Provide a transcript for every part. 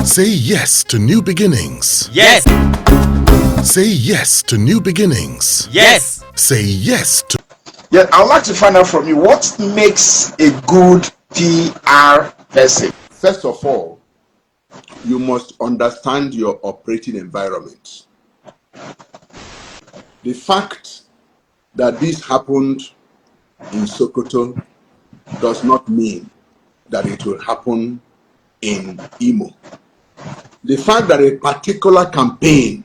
Say yes to new beginnings. Yes. Say yes to new beginnings. Yes. Say yes to... Yeah, I would like to find out from you what makes a good PR person. First of all, you must understand your operating environment. The fact that this happened in Sokoto does not mean that it will happen in Imo. The fact that a particular campaign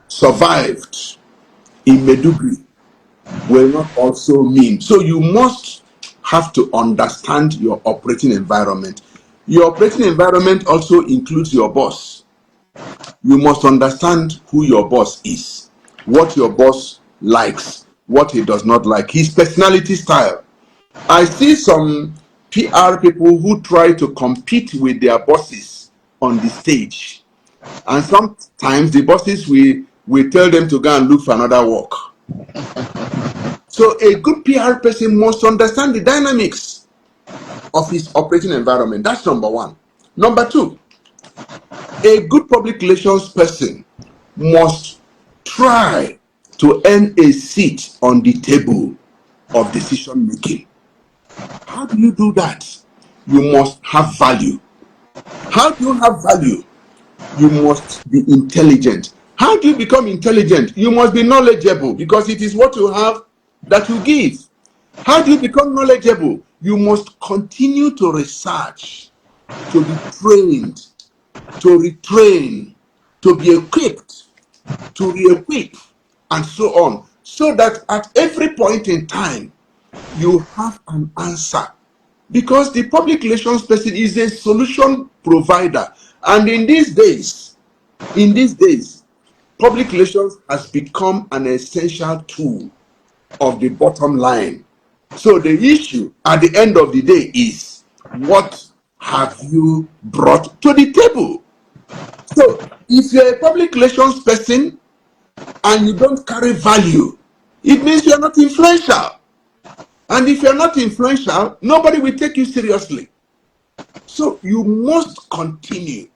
survived in Meduguri will not also mean. So you must have to understand your operating environment. Your operating environment also includes your boss. You must understand who your boss is, what your boss likes, what he does not like, his personality style. I see some PR people who try to compete with their bosses on the stage. And sometimes the bosses will tell them to go and look for another work. So a good PR person must understand the dynamics of his operating environment. That's number one. Number two, a good public relations person must try to earn a seat on the table of decision making. How do you do that? You must have value. How do you have value? You must be intelligent. How do you become intelligent? You must be knowledgeable, because it is what you have that you give. How do you become knowledgeable? You must continue to research, to be trained, to retrain, to be equipped, to re-equip, and so on, so that at every point in time you have an answer. Because the public relations person is a solution provider, and in these days, public relations has become an essential tool of the bottom line. So the issue at the end of the day is, what have you brought to the table? So if you're a public relations person and you don't carry value, it means you're not influential. And if you're not influential, nobody will take you seriously. So you must continue.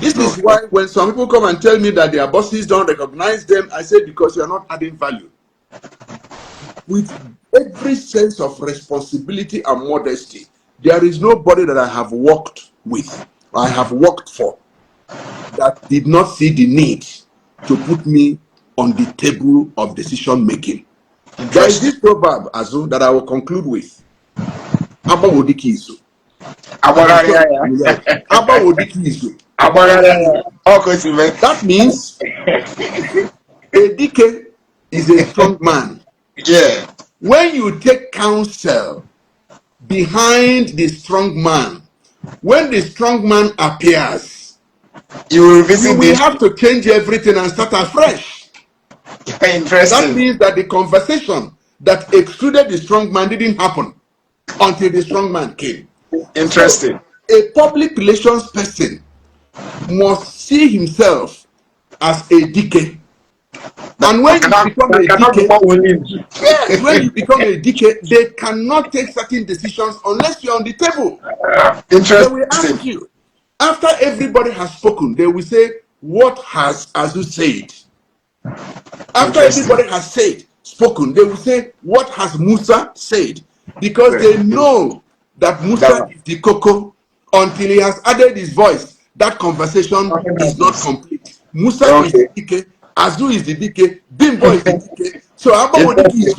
This is why when some people come and tell me that their bosses don't recognize them, I say, because you're not adding value. With every sense of responsibility and modesty, there is nobody that I have worked with, I have worked for, that did not see the need to put me on the table of decision making. There is this proverb, Azu, that I will conclude with. Abba wodikizu. Abba wodikizu. That means a DK is a strong man. Yeah. When you take counsel behind the strong man, when the strong man appears, You will have to change everything and start afresh. Interesting. That means that the conversation that excluded the strong man didn't happen until the strong man came. Interesting. So, a public relations person must see himself as a DK. And when you become a DK, yes, when you become a DK, they cannot take certain decisions unless you're on the table. Interesting. They will ask you, after everybody has spoken, they will say, what has Azu said? After everybody has spoken, they will say, what has Musa said? Because they know that Musa is the cocoa. Until he has added his voice, that conversation is not complete. Musa is the DK, Azu is the DK, Bimbo is the DK. So Abba Wodiki is